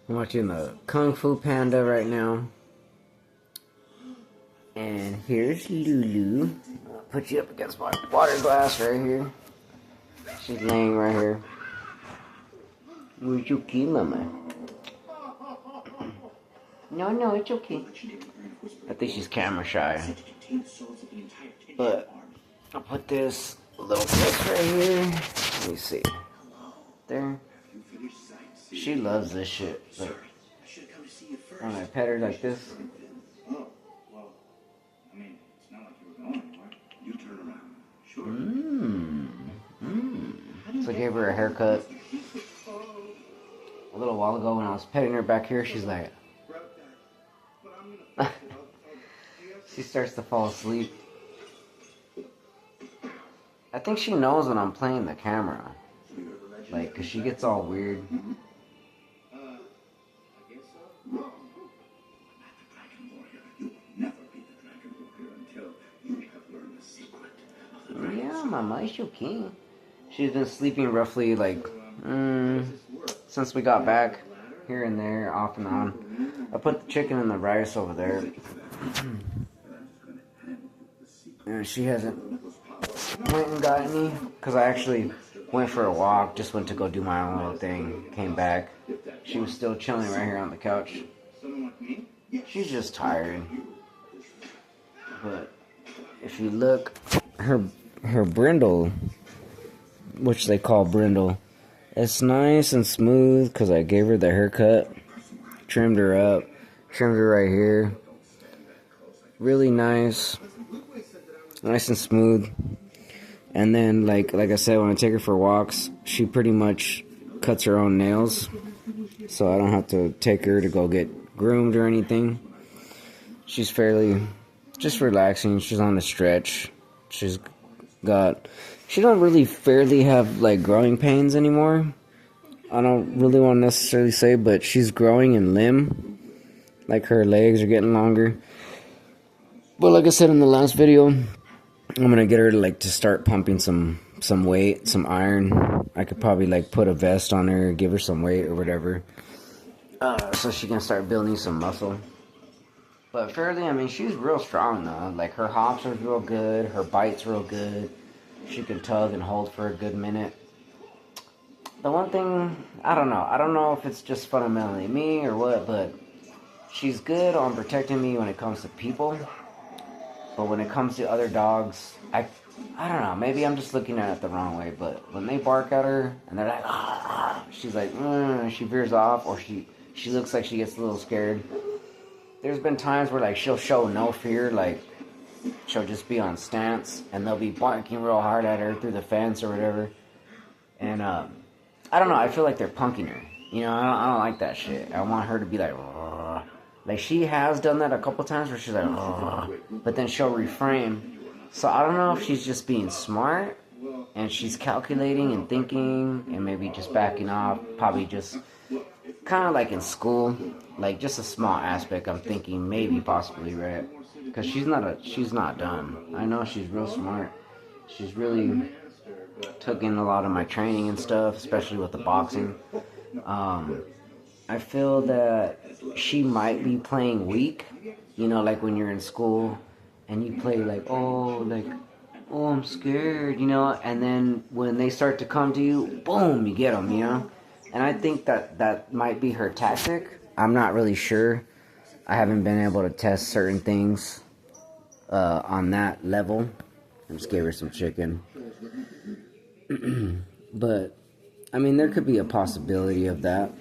I'm watching the Kung Fu Panda right now. And here's Lulu. I'll put you up against my water glass right here. She's laying right here. It's okay, Mama. No, it's okay. I think she's camera shy. But I'll put this little piece right here. Let me see. There. She loves this shit. Like, when I pet her like this. So I gave her a haircut a little while ago when I was petting her back here. She's like, she starts to fall asleep. I think she knows when I'm playing the camera. Like, cause she gets all weird. Yeah, Mama, it's okay. She's been sleeping roughly like since we got back, here and there, off and on. I put the chicken and the rice over there. And she hasn't went and got any, because I actually went for a walk, just went to go do my own little thing, came back. She was still chilling right here on the couch. She's just tired. But if you look, her brindle, which they call brindle, it's nice and smooth because I gave her the haircut, trimmed her up, trimmed her right here. Really nice and smooth. And then, like I said, when I take her for walks, she pretty much cuts her own nails, so I don't have to take her to go get groomed or anything. She's fairly just relaxing. She's on the stretch. She don't really fairly have like growing pains anymore. I don't really want to necessarily say, but she's growing in limb. Like, her legs are getting longer. But like I said in the last video, I'm gonna get her to start pumping some weight, some iron. I could probably like put a vest on her, give her some weight or whatever, so she can start building some muscle. But fairly, I mean, she's real strong though. Like, her hops are real good, her bite's real good. She can tug and hold for a good minute. The one thing, I don't know if it's just fundamentally me or what, but she's good on protecting me when it comes to people. But when it comes to other dogs, I don't know, maybe I'm just looking at it the wrong way, but when they bark at her and they're like, ah, she's like, she veers off, or she looks like she gets a little scared. There's been times where like she'll show no fear, like she'll just be on stance and they'll be barking real hard at her through the fence or whatever. And I don't know, I feel like they're punking her. You know, I don't like that shit. I want her to be like, ugh. Like, she has done that a couple times where she's like, ugh, but then she'll reframe. So I don't know if she's just being smart and she's calculating and thinking and maybe just backing off. Probably just kind of like in school, like just a small aspect. I'm thinking maybe possibly, right? Because she's not dumb. I know she's real smart. She's really took in a lot of my training and stuff, especially with the boxing. I feel that she might be playing weak, you know, like when you're in school and you play like, oh, I'm scared, you know, and then when they start to come to you, boom, you get them, you know. And I think that might be her tactic. I'm not really sure. I haven't been able to test certain things on that level. I just gave her some chicken. But, I mean, there could be a possibility of that.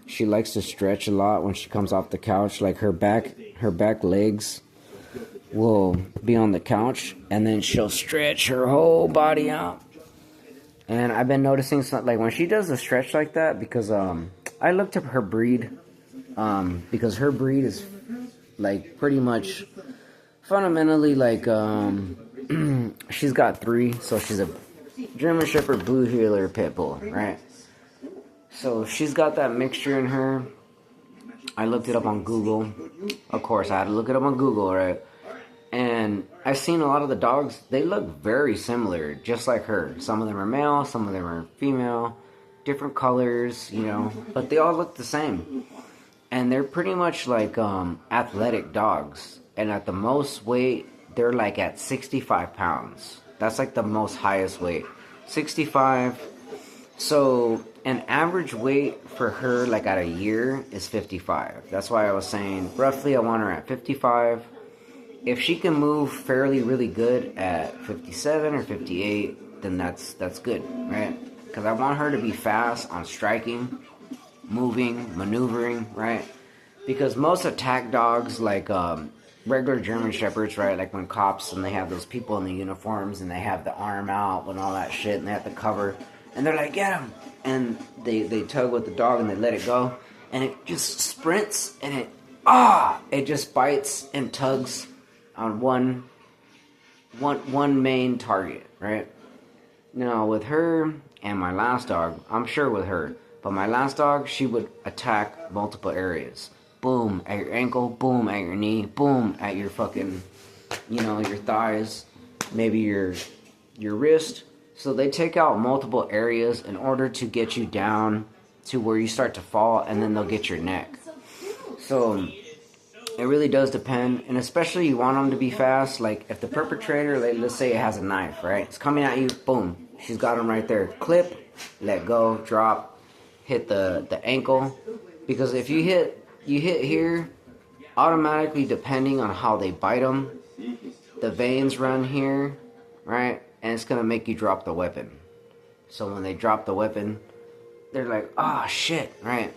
She likes to stretch a lot when she comes off the couch. Like, her back legs will be on the couch, and then she'll stretch her whole body out. And I've been noticing something, like when she does a stretch like that, because I looked up her breed, because her breed is like pretty much fundamentally like she's got 3, so she's a German Shepherd, Blue Heeler, Pit Bull, right? So she's got that mixture in her. I looked it up on Google. Of course, I had to look it up on Google, right? And I've seen a lot of the dogs, they look very similar, just like her. Some of them are male, some of them are female. different colors, you know, but they all look the same. And they're pretty much like athletic dogs. And at the most weight, they're like at 65 pounds. That's like the most highest weight. 65. So an average weight for her, like at a year, is 55. That's why I was saying roughly I want her at 55. If she can move fairly really good at 57 or 58, then that's good, right? Because I want her to be fast on striking, moving, maneuvering, right? Because most attack dogs, like regular German Shepherds, right? Like when cops and they have those people in the uniforms and they have the arm out and all that shit and they have the cover and they're like, get him! And they tug with the dog and they let it go and it just sprints and it just bites and tugs on one main target, right? Now with her and my last dog, I'm sure with her, but my last dog, she would attack multiple areas. Boom at your ankle, boom at your knee, boom at your fucking, you know, your thighs, maybe your wrist. So they take out multiple areas in order to get you down to where you start to fall, and then they'll get your neck. So it really does depend, and especially you want them to be fast. Like if the perpetrator, like, let's say it has a knife, right? It's coming at you, boom, she's got him right there. Clip, let go, drop, hit the ankle, because if you hit here, automatically, depending on how they bite them, the veins run here, right? And it's going to make you drop the weapon. So when they drop the weapon, they're like, oh, shit, right?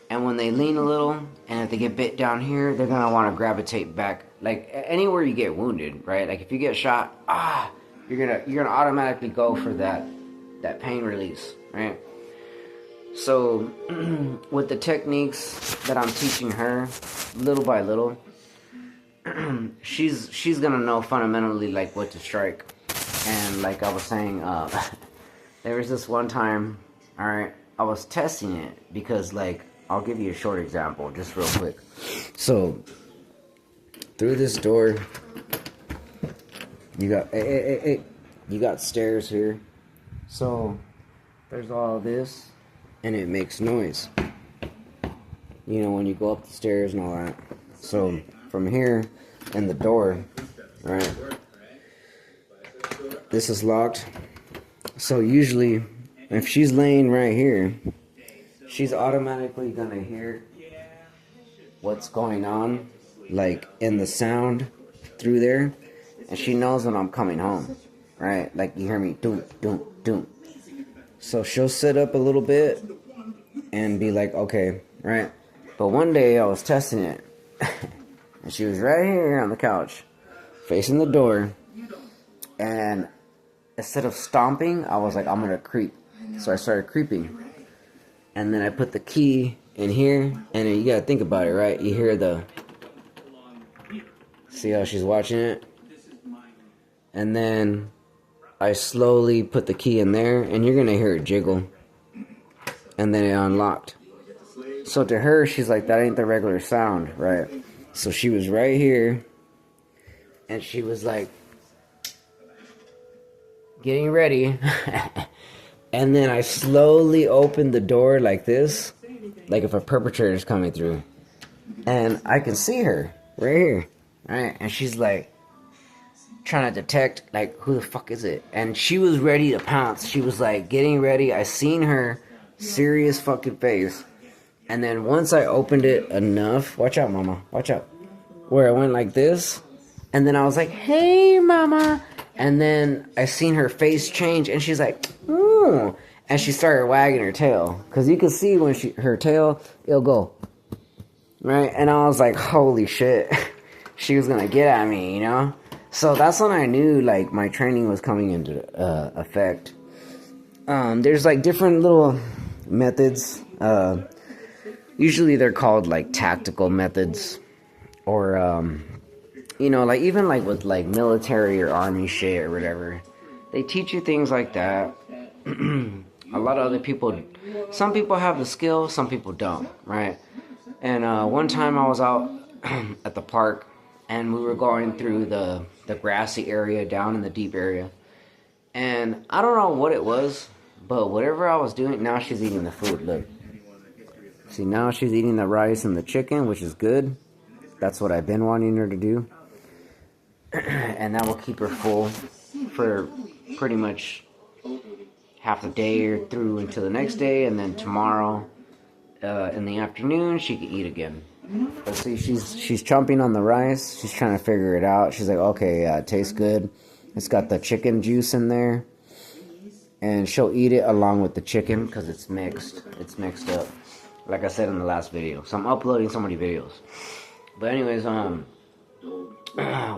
And when they lean a little, and if they get bit down here, they're going to want to gravitate back. Like, anywhere you get wounded, right? Like, if you get shot, you're gonna automatically go for that pain release, right? So, with the techniques that I'm teaching her, little by little, she's gonna know fundamentally, like, what to strike. And like I was saying, there was this one time, alright, I was testing it, because, like, I'll give you a short example, just real quick. So, through this door, you got stairs here. So, there's all this. And it makes noise, you know, when you go up the stairs and all that. So from here and the door, right, this is locked. So usually if she's laying right here, she's automatically gonna hear what's going on, like in the sound through there, and she knows when I'm coming home, right? Like you hear me doom doom doom. So she'll sit up a little bit and be like, okay, right? But one day I was testing it, and she was right here on the couch, facing the door, and instead of stomping, I was like, I'm gonna creep. So I started creeping, and then I put the key in here, and then you gotta think about it, right? You hear see how she's watching it? And then I slowly put the key in there, and you're gonna hear it jiggle, and then it unlocked. So to her, she's like, that ain't the regular sound, right? So she was right here, and she was like getting ready, and then I slowly opened the door like this, like if a perpetrator's coming through, and I can see her right here, right? And she's like trying to detect, like, who the fuck is it? And she was ready to pounce. She was like getting ready. I seen her serious fucking face, and then once I opened it enough, watch out, mama, watch out, where I went like this, and then I was like, hey, mama, and then I seen her face change, and she's like, ooh, and she started wagging her tail, because you can see when her tail, it'll go, right? And I was like, holy shit, she was gonna get at me, you know? So that's when I knew, like, my training was coming into effect. There's, like, different little methods. Usually they're called, like, tactical methods. Or, you know, like, even, like, with, like, military or army shit or whatever. They teach you things like that. A lot of other people, some people have the skill, some people don't, right? And one time I was out at the park, and we were going through the grassy area down in the deep area, and I don't know what it was, But whatever I was doing, now she's eating the food. Look. See, now she's eating the rice and the chicken, which is good. That's what I've been wanting her to do. And that will keep her full for pretty much half the day or through until the next day. And then tomorrow in the afternoon, she can eat again. But see, she's chomping on the rice. She's trying to figure it out. She's like, okay, yeah, it tastes good. It's got the chicken juice in there. And she'll eat it along with the chicken because it's mixed. It's mixed up. Like I said in the last video. So I'm uploading so many videos. But anyways,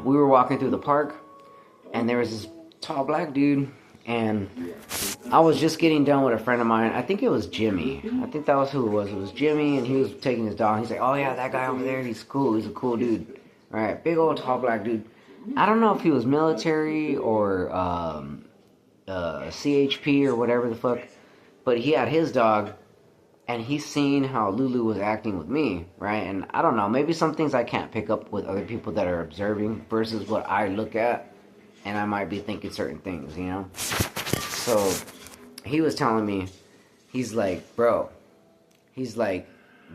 we were walking through the park. And there was this tall black dude. And I was just getting done with a friend of mine. I think it was Jimmy. I think that was who it was. It was Jimmy, and he was taking his dog. He's like, oh yeah, that guy over there, he's cool. He's a cool dude. All right, big old tall black dude. I don't know if he was military or CHP or whatever the fuck. But he had his dog, and he's seen how Lulu was acting with me, right? And I don't know, maybe some things I can't pick up with other people that are observing versus what I look at. And I might be thinking certain things, you know? So, he was telling me, he's like, bro, he's like,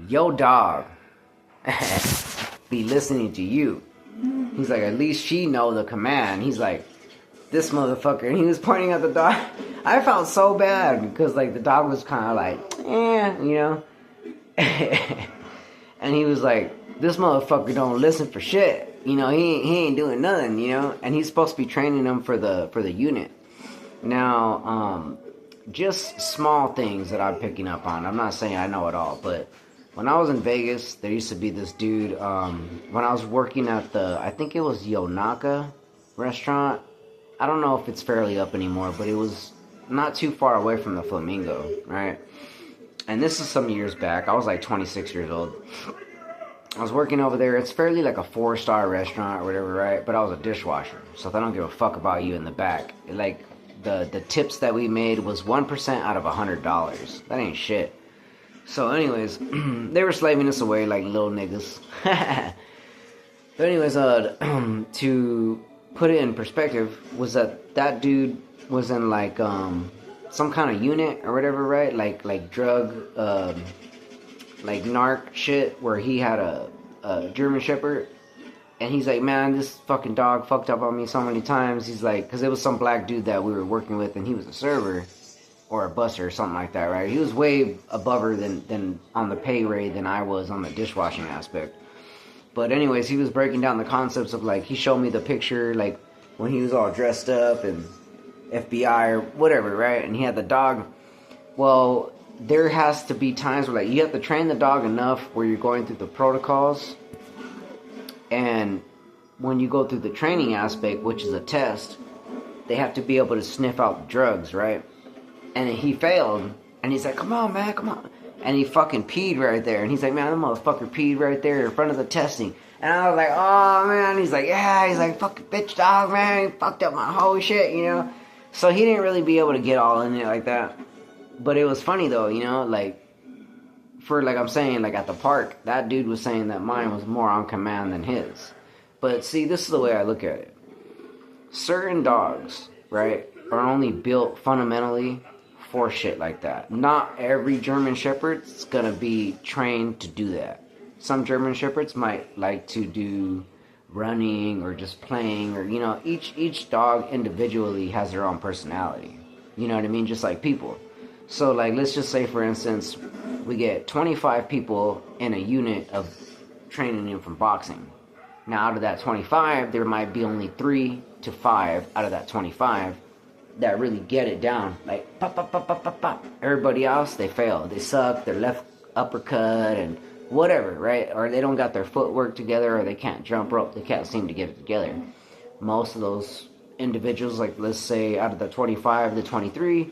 yo dog be listening to you. He's like, at least she know the command. He's like, this motherfucker. And he was pointing at the dog. I felt so bad because, like, the dog was kind of like, you know? And he was like, this motherfucker don't listen for shit. You know, he ain't doing nothing, you know? And he's supposed to be training them for the unit. Now, just small things that I'm picking up on. I'm not saying I know it all, but when I was in Vegas, there used to be this dude, when I was working at I think it was Yonaka restaurant. I don't know if it's fairly up anymore, but it was not too far away from the Flamingo, right? And this is some years back. I was like 26 years old. I was working over there. It's fairly like a 4-star restaurant or whatever, right? But I was a dishwasher, so they don't give a fuck about you in the back. Like, the tips that we made was 1% out of $100. That ain't shit. So anyways, they were slaving us away like little niggas. But anyways, to put it in perspective, was that dude was in like some kind of unit or whatever, right? Like drug like narc shit, where he had a German Shepherd, and he's like, man, this fucking dog fucked up on me so many times. He's like, because it was some black dude that we were working with, and he was a server or a busser or something like that, right? He was way above her than on the pay rate than I was on the dishwashing aspect. But anyways, he was breaking down the concepts of, like, he showed me the picture, like, when he was all dressed up and FBI or whatever, right? And he had the dog. Well, there has to be times where, like, you have to train the dog enough where you're going through the protocols. And when you go through the training aspect, which is a test, they have to be able to sniff out drugs, right? And he failed. And he's like, come on, man, come on. And he fucking peed right there. And he's like, man, that motherfucker peed right there in front of the testing. And I was like, oh, man. He's like, yeah. He's like, fucking bitch dog, man. He fucked up my whole shit, you know? So he didn't really be able to get all in it like that. But it was funny, though, you know? Like, for, like I'm saying, like, at the park, that dude was saying that mine was more on command than his. But, see, this is the way I look at it. Certain dogs, right, are only built fundamentally for shit like that. Not every German Shepherd's gonna be trained to do that. Some German Shepherds might like to do running or just playing, or, you know, each dog individually has their own personality. You know what I mean? Just like people. So, like, let's just say, for instance, we get 25 people in a unit of training them from boxing. Now, out of that 25, there might be only 3 to 5 out of that 25 that really get it down. Like, pop, pop, pop, pop, pop, pop. Everybody else, they fail. They suck, their left uppercut, and whatever, right? Or they don't got their footwork together, or they can't jump rope. They can't seem to get it together. Most of those individuals, like, let's say, out of the 25 to 23,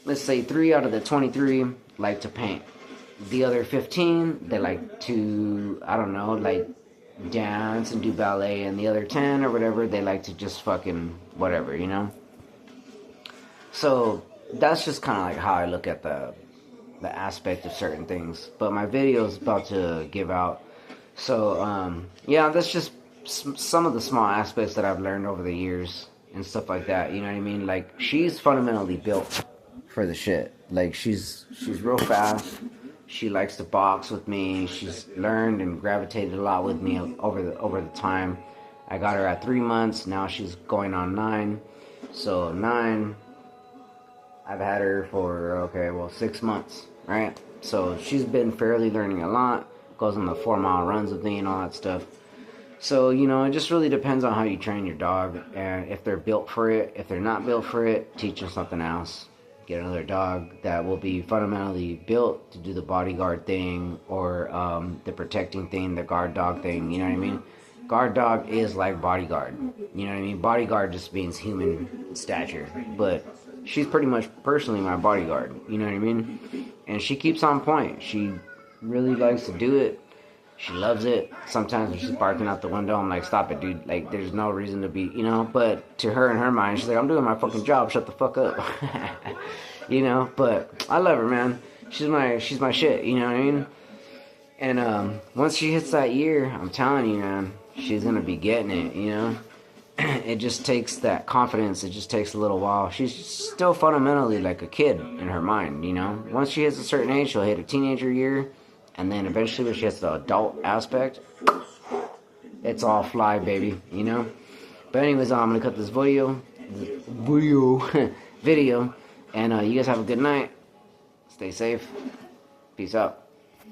let's say 3 out of the 23 like to paint. The other 15, they like to, I don't know, like, dance and do ballet. And the other 10 or whatever, they like to just fucking whatever, you know? So that's just kind of like how I look at the aspect of certain things. But my video is about to give out. So, yeah, that's just some of the small aspects that I've learned over the years and stuff like that, you know what I mean? Like, she's fundamentally built for the shit. Like, she's real fast. She likes to box with me. She's learned and gravitated a lot with me over the time. I got her at 3 months. Now she's going on 9. So 9, I've had her for 6 months, right? So she's been fairly learning a lot. Goes on the 4-mile runs with me and all that stuff. So, you know, it just really depends on how you train your dog, and if they're built for it. If they're not built for it, teach them something else. Get another dog that will be fundamentally built to do the bodyguard thing, or the protecting thing, the guard dog thing, you know what I mean? Guard dog is like bodyguard, you know what I mean? Bodyguard just means human stature, but she's pretty much personally my bodyguard, you know what I mean? And she keeps on point. She really likes to do it. She loves it. Sometimes when she's barking out the window, I'm like, stop it, dude. Like, there's no reason to be, you know. But to her, in her mind, she's like, I'm doing my fucking job. Shut the fuck up. You know. But I love her, man. She's my shit. You know what I mean? And once she hits that year, I'm telling you, man, she's gonna be getting it. You know. It just takes that confidence. It just takes a little while. She's still fundamentally like a kid in her mind. You know. Once she hits a certain age, she'll hit a teenager year. And then eventually when she gets the adult aspect, it's all fly, baby, you know? But anyways, I'm going to cut this video, and you guys have a good night. Stay safe. Peace out.